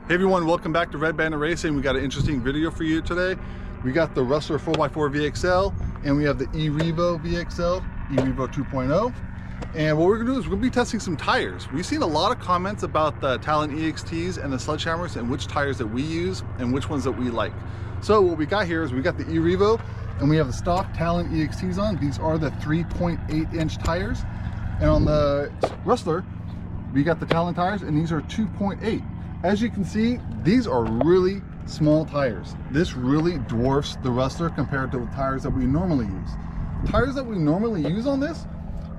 Hey everyone, welcome back to Red Bandit Racing. We got an interesting video for you today. We got the Rustler 4x4 VXL and we have the E-Revo VXL, E-Revo 2.0. And what we're gonna do is we're gonna be testing some tires. We've seen a lot of comments about the Talon EXTs and the Sledgehammers and which tires that we use and which ones that we like. So what we got here is we got the E-Revo and we have the stock Talon EXTs on. These are the 3.8 inch tires. And on the Rustler, we got the Talon tires and these are 2.8. As you can see, these are really small tires. This really dwarfs the Rustler compared to the tires that we normally use. Tires that we normally use on this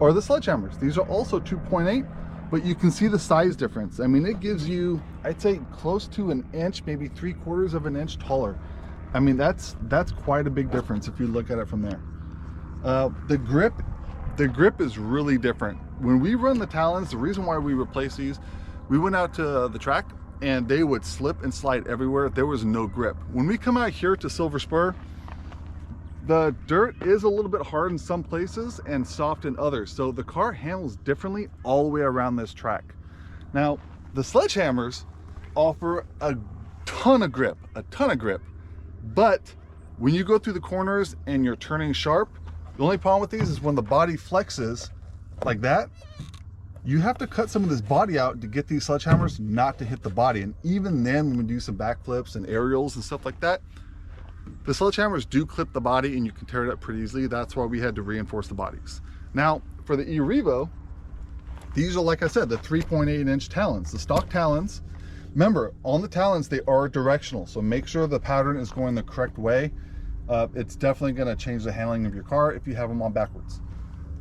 are the Sledgehammers. These are also 2.8, but you can see the size difference. I mean, it gives you, I'd say, close to an inch, maybe 3/4 of an inch taller. I mean, that's quite a big difference if you look at it from there. The grip is really different. When we run the Talons, the reason why we replace these, we went out to the track and they would slip and slide everywhere. There was no grip. When we come out here to Silver Spur, the dirt is a little bit hard in some places and soft in others. So the car handles differently all the way around this track. Now, the Sledgehammers offer a ton of grip. But when you go through the corners and you're turning sharp, the only problem with these is when the body flexes like that, you have to cut some of this body out to get these Sledgehammers not to hit the body. And even then, when we do some backflips and aerials and stuff like that, the Sledgehammers do clip the body and you can tear it up pretty easily. That's why we had to reinforce the bodies. Now, for the E-Revo, these are, like I said, the 3.8 inch Talons, the stock Talons. Remember, on the Talons, they are directional. So make sure the pattern is going the correct way. It's definitely gonna change the handling of your car if you have them on backwards.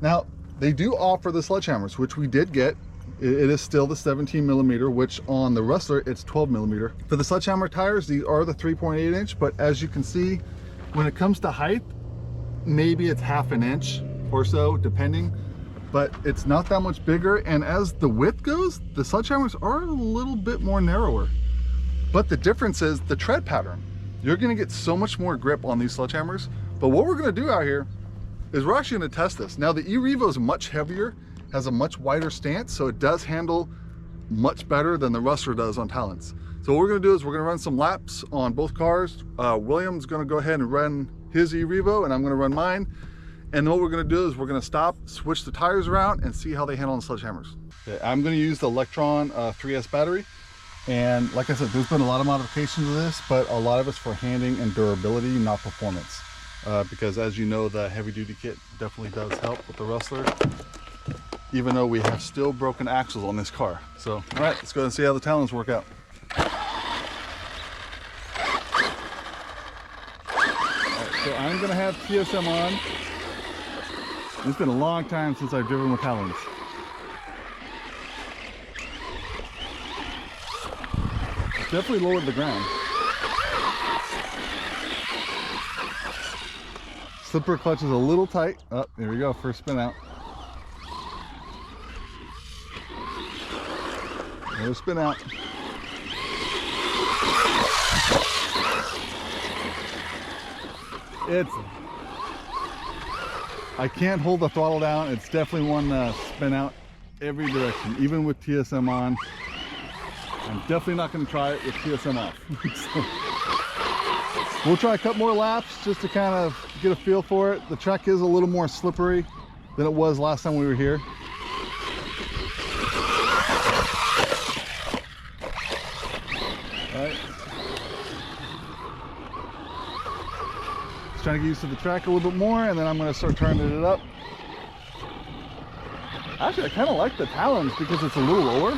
Now, they do offer the Sledgehammers, which we did get. It is still the 17mm, which on the Rustler, it's 12mm. For the Sledgehammer tires, these are the 3.8 inch, but as you can see, when it comes to height, maybe it's half an inch or so, depending, but it's not that much bigger. And as the width goes, the Sledgehammers are a little bit more narrower. But the difference is the tread pattern. You're gonna get so much more grip on these Sledgehammers, but what we're gonna do out here is we're actually going to test this. Now the E-Revo is much heavier, has a much wider stance, so it does handle much better than the Rustler does on Talons. So what we're going to do is we're going to run some laps on both cars. William's going to go ahead and run his E-Revo and I'm going to run mine. And then what we're going to do is we're going to stop, switch the tires around and see how they handle on the Sledgehammers. Okay, I'm going to use the Electron 3S battery. And like I said, there's been a lot of modifications to this, but a lot of it's for handling and durability, not performance. Because as you know, the heavy duty kit definitely does help with the Rustler, even though we have still broken axles on this car. So, all right, let's go and see how the Talons work out. All right, so I'm gonna have TSM on. It's been a long time since I've driven with Talons. It's definitely lowered the ground. Slipper clutch is a little tight. Oh, there we go, first spin out. Another spin out. I can't hold the throttle down. It's definitely one spin out every direction, even with TSM on. I'm definitely not going to try it with TSM off. So, we'll try a couple more laps just to kind of get a feel for it. The track is a little more slippery than it was last time we were here. All right. Just trying to get used to the track a little bit more, and then I'm going to start turning it up. Actually, I kind of like the Talons because it's a little lower,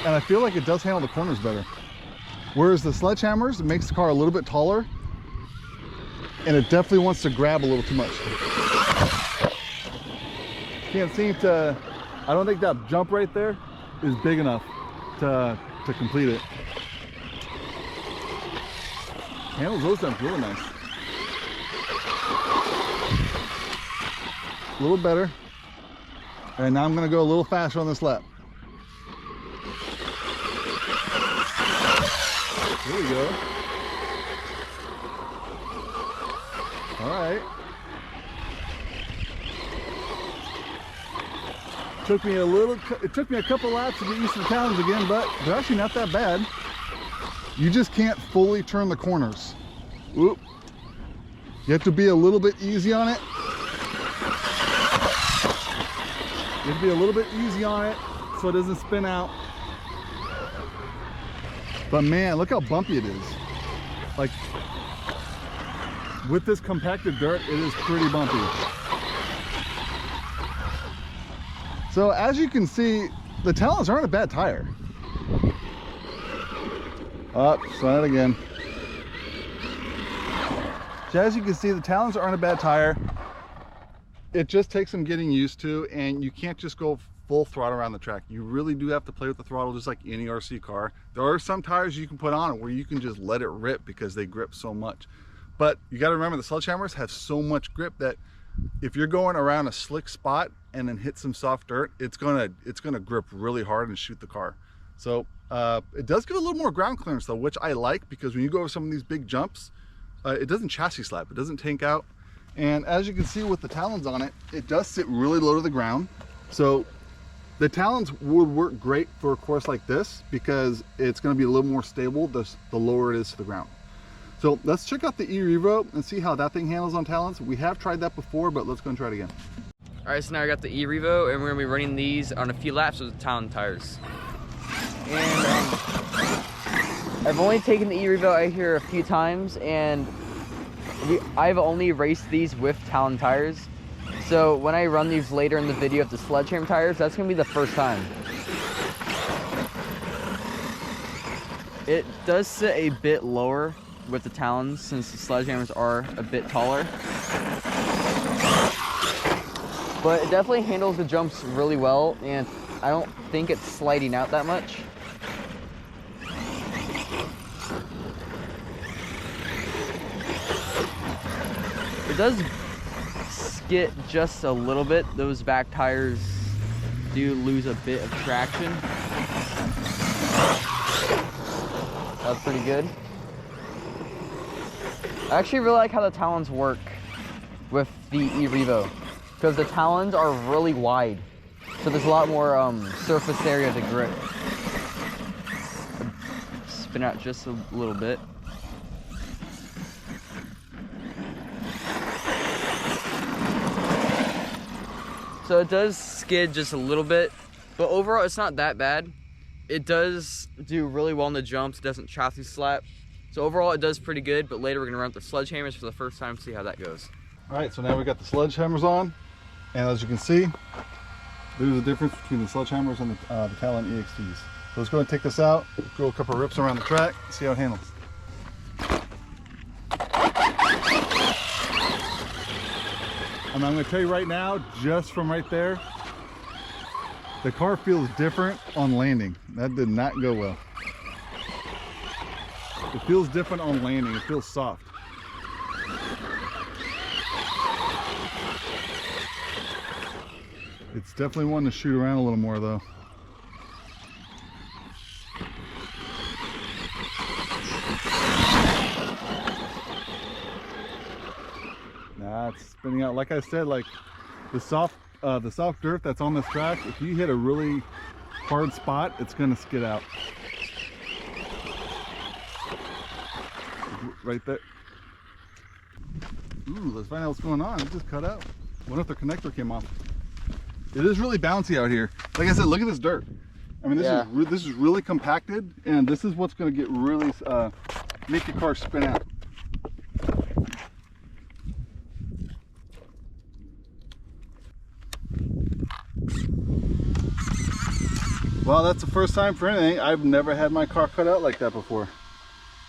and I feel like it does handle the corners better. Whereas the Sledgehammers, it makes the car a little bit taller, and it definitely wants to grab a little too much. Can't seem to, I don't think that jump right there is big enough to complete it. Handles those jumps really nice. A little better. And now I'm gonna go a little faster on this lap. There we go. All right. It took me a couple laps to get used to the Talons again, but they're actually not that bad. you just can't fully turn the corners. Oop. You have to be a little bit easy on it. You have to be a little bit easy on it so it doesn't spin out. But man, look how bumpy it is. Like, with this compacted dirt, it is pretty bumpy. So as you can see, the Talons aren't a bad tire. Oh, try it again. So as you can see, the Talons aren't a bad tire. It just takes some getting used to, and you can't just go full throttle around the track. You really do have to play with the throttle just like any RC car. There are some tires you can put on it where you can just let it rip because they grip so much. But you got to remember, the Sledgehammers have so much grip that if you're going around a slick spot and then hit some soft dirt, it's gonna grip really hard and shoot the car. So it does give a little more ground clearance though, which I like, because when you go over some of these big jumps, it doesn't chassis slap, it doesn't tank out. And as you can see with the Talons on it, it does sit really low to the ground. So the Talons would work great for a course like this because it's going to be a little more stable the lower it is to the ground. So let's check out the E-Revo and see how that thing handles on Talons. We have tried that before, but let's go and try it again. All right, so now I got the E-Revo, and we're gonna be running these on a few laps with the Talon tires. And I've only taken the E-Revo out here a few times, and I've only raced these with Talon tires. So when I run these later in the video with the Sledgehammer tires, that's gonna be the first time. It does sit a bit lower with the Talons since the Sledgehammers are a bit taller. But it definitely handles the jumps really well, and I don't think it's sliding out that much. It does skid just a little bit. Those back tires do lose a bit of traction. That's pretty good. I actually really like how the Talons work with the E-Revo, because the Talons are really wide, so there's a lot more surface area to grip. Spin out just a little bit. So it does skid just a little bit, but overall it's not that bad. It does do really well in the jumps. It doesn't chassis slap. So overall it does pretty good, but later we're gonna run with the Sledgehammers for the first time to see how that goes. All right, so now we got the Sledgehammers on, and as you can see, there's a difference between the Sledgehammers and the Talon EXTs. So let's go and take this out, go a couple of rips around the track, see how it handles. And I'm going to tell you right now, just from right there, the car feels different on landing. That did not go well. It feels different on landing. It feels soft. It's definitely one to shoot around a little more though. Nah, it's spinning out. Like I said, like the soft dirt that's on this track, if you hit a really hard spot, it's gonna skid out. Right there. Ooh, let's find out what's going on. It just cut out. What if the connector came off? It is really bouncy out here. Like I said, look at this dirt. I mean, this is really compacted, and this is what's going to get really make your car spin out. Well, that's the first time for anything. I've never had my car cut out like that before.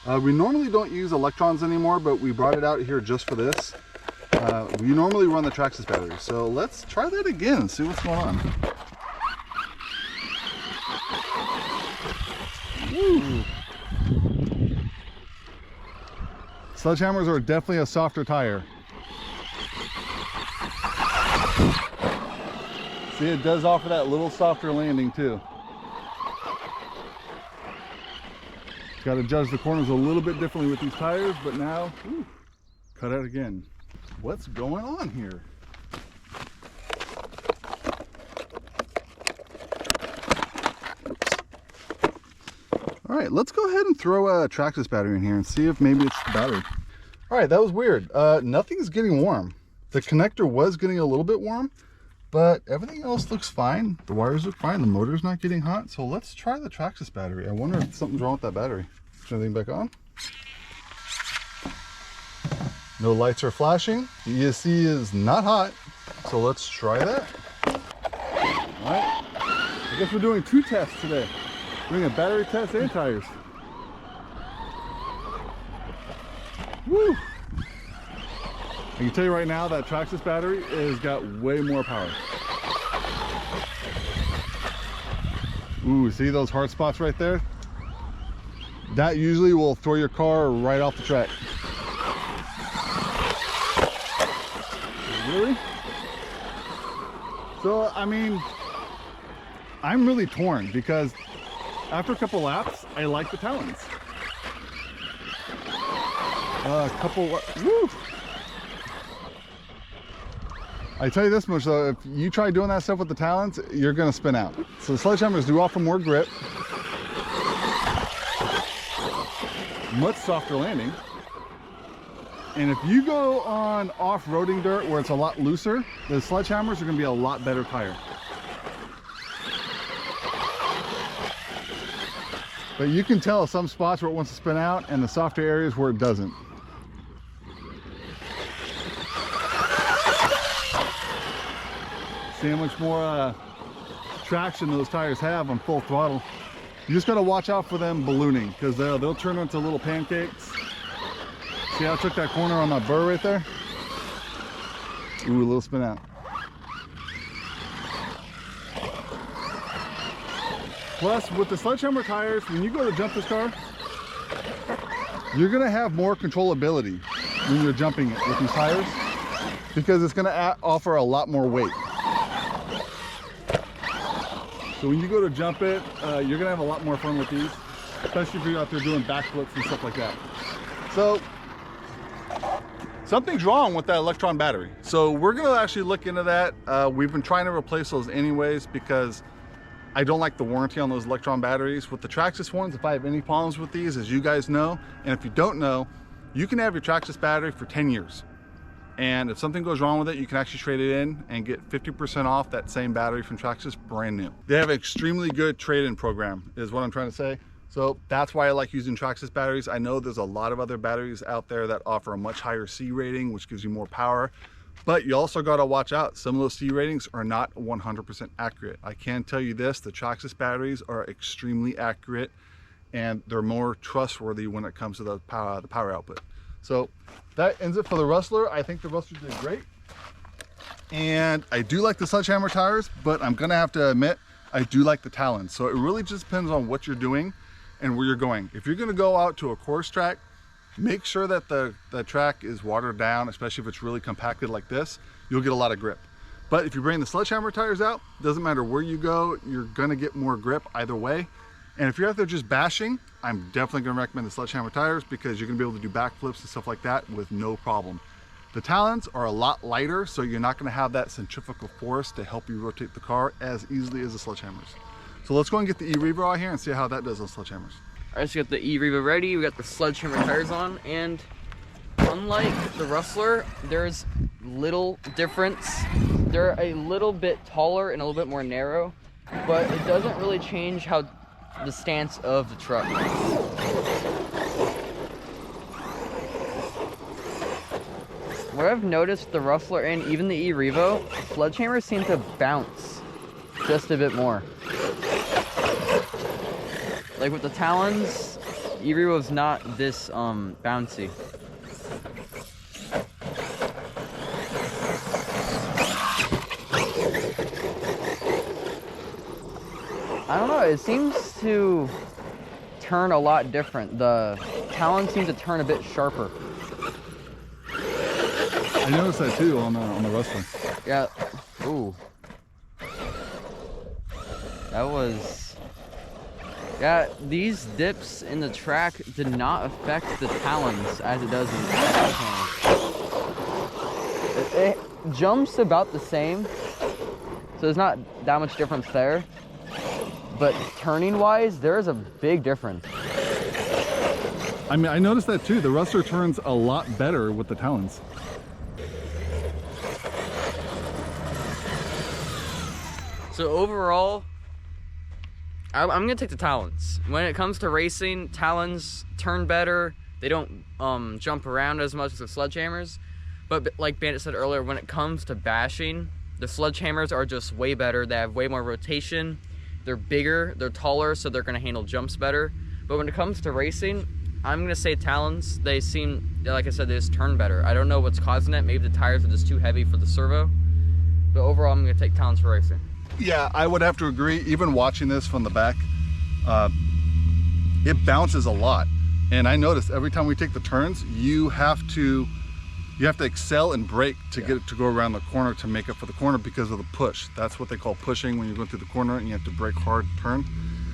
We normally don't use electrons anymore, but we brought it out here just for this. We normally run the Traxxas battery, so let's try that again and see what's going on. Woo. Sledgehammers are definitely a softer tire. See, it does offer that little softer landing too. Got to judge the corners a little bit differently with these tires, but now, whew, cut out again. What's going on here? Oops. All right, let's go ahead and throw a Traxxas battery in here and see if maybe it's the battery. All right, that was weird. Nothing's getting warm. The connector was getting a little bit warm, but everything else looks fine. The wires look fine. The motor's not getting hot. So let's try the Traxxas battery. I wonder if something's wrong with that battery. Turn everything back on. No lights are flashing. The ESC is not hot. So let's try that. All right. I guess we're doing 2 tests today. We're doing a battery test and tires. Woo! I can tell you right now that Traxxas battery has got way more power. Ooh, see those hard spots right there? That usually will throw your car right off the track. Really? So, I mean, I'm really torn because after a couple laps, I like the Talons. Woo! I tell you this much though, if you try doing that stuff with the Talons, you're gonna spin out. So the Sledgehammers do offer more grip, much softer landing. And if you go on off-roading dirt where it's a lot looser, the Sledgehammers are gonna be a lot better tire. But you can tell some spots where it wants to spin out and the softer areas where it doesn't. See how much more traction those tires have on full throttle. You just gotta watch out for them ballooning because they'll turn into little pancakes. See how I took that corner on that burr right there? Ooh, a little spin out. Plus, with the Sledgehammer tires, when you go to jump this car, you're gonna have more controllability when you're jumping it with these tires because it's gonna offer a lot more weight. So when you go to jump it, you're gonna have a lot more fun with these, especially if you're out there doing backflips and stuff like that. So something's wrong with that electron battery. So we're gonna actually look into that. We've been trying to replace those anyways because I don't like the warranty on those electron batteries. With the Traxxas ones, if I have any problems with these, as you guys know, and if you don't know, you can have your Traxxas battery for 10 years. And if something goes wrong with it, you can actually trade it in and get 50% off that same battery from Traxxas, brand new. They have an extremely good trade-in program, is what I'm trying to say. So that's why I like using Traxxas batteries. I know there's a lot of other batteries out there that offer a much higher C rating, which gives you more power. But you also got to watch out. Some of those C ratings are not 100% accurate. I can tell you this, the Traxxas batteries are extremely accurate and they're more trustworthy when it comes to the power output. So that ends it for the Rustler. I think the Rustler did great. And I do like the Sledgehammer tires, but I'm gonna have to admit, I do like the Talons. So it really just depends on what you're doing and where you're going. If you're gonna go out to a course track, make sure that the track is watered down, especially if it's really compacted like this, you'll get a lot of grip. But if you bring the Sledgehammer tires out, doesn't matter where you go, you're gonna get more grip either way. And if you're out there just bashing, I'm definitely gonna recommend the Sledgehammer tires because you're gonna be able to do backflips and stuff like that with no problem. The Talons are a lot lighter, so you're not gonna have that centrifugal force to help you rotate the car as easily as the Sledgehammers. So let's go and get the E-Revo out here and see how that does on Sledgehammers. All right, so we got the E-Revo ready, we got the Sledgehammer tires on, and unlike the Rustler, there's little difference. They're a little bit taller and a little bit more narrow, but it doesn't really change how the stance of the truck. What I've noticed with the Rustler and even the E-Revo, Sledgehammers seem to bounce just a bit more. Like with the Talons, E-Revo's not this bouncy. I don't know, it seems to turn a lot different. The Talons seem to turn a bit sharper. I noticed that too on the Rustler. Yeah, ooh. That was... Yeah, these dips in the track did not affect the Talons as it does in the Sledgehammer. It jumps about the same, so there's not that much difference there. But turning wise, there is a big difference. I mean, I noticed that too. The Rustler turns a lot better with the Talons. So overall, I'm gonna take the Talons. When it comes to racing, Talons turn better. They don't jump around as much as the Sledgehammers. But like Bandit said earlier, when it comes to bashing, the Sledgehammers are just way better. They have way more rotation. They're bigger, they're taller, so they're gonna handle jumps better. But when it comes to racing, I'm gonna say Talons. They seem, like I said, they just turn better. I don't know what's causing it. Maybe the tires are just too heavy for the servo. But overall, I'm gonna take Talons for racing. Yeah, I would have to agree. Even watching this from the back, it bounces a lot. And I noticed every time we take the turns, you have to excel and brake to get it to go around the corner to make up for the corner because of the push. That's what they call pushing when you're going through the corner and you have to brake hard to turn.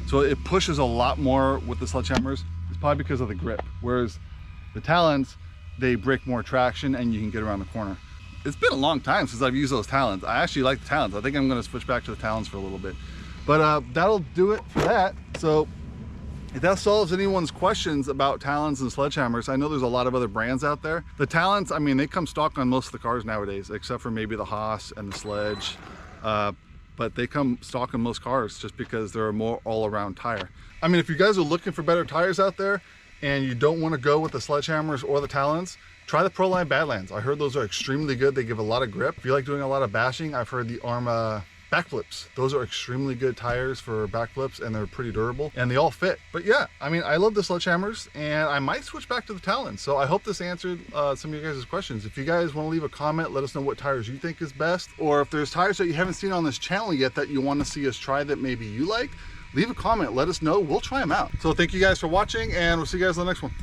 So it pushes a lot more with the Sledgehammers. It's probably because of the grip. Whereas the Talons, they break more traction and you can get around the corner. It's been a long time since I've used those Talons. I actually like the Talons. I think I'm gonna switch back to the Talons for a little bit. But that'll do it for that. So if that solves anyone's questions about Talons and Sledgehammers, I know there's a lot of other brands out there. The Talons, I mean, they come stock on most of the cars nowadays, except for maybe the Haas and the Sledge. But they come stock in most cars just because they're a more all-around tire. I mean, if you guys are looking for better tires out there and you don't want to go with the Sledgehammers or the Talons, try the Proline Badlands. I heard those are extremely good. They give a lot of grip. If you like doing a lot of bashing, I've heard the Arma backflips. Those are extremely good tires for backflips and they're pretty durable and they all fit. But yeah, I mean, I love the Sledgehammers and I might switch back to the Talons. So I hope this answered some of you guys' questions. If you guys want to leave a comment, let us know what tires you think is best. Or if there's tires that you haven't seen on this channel yet that you want to see us try that maybe you like, leave a comment, let us know. We'll try them out. So thank you guys for watching and we'll see you guys in the next one.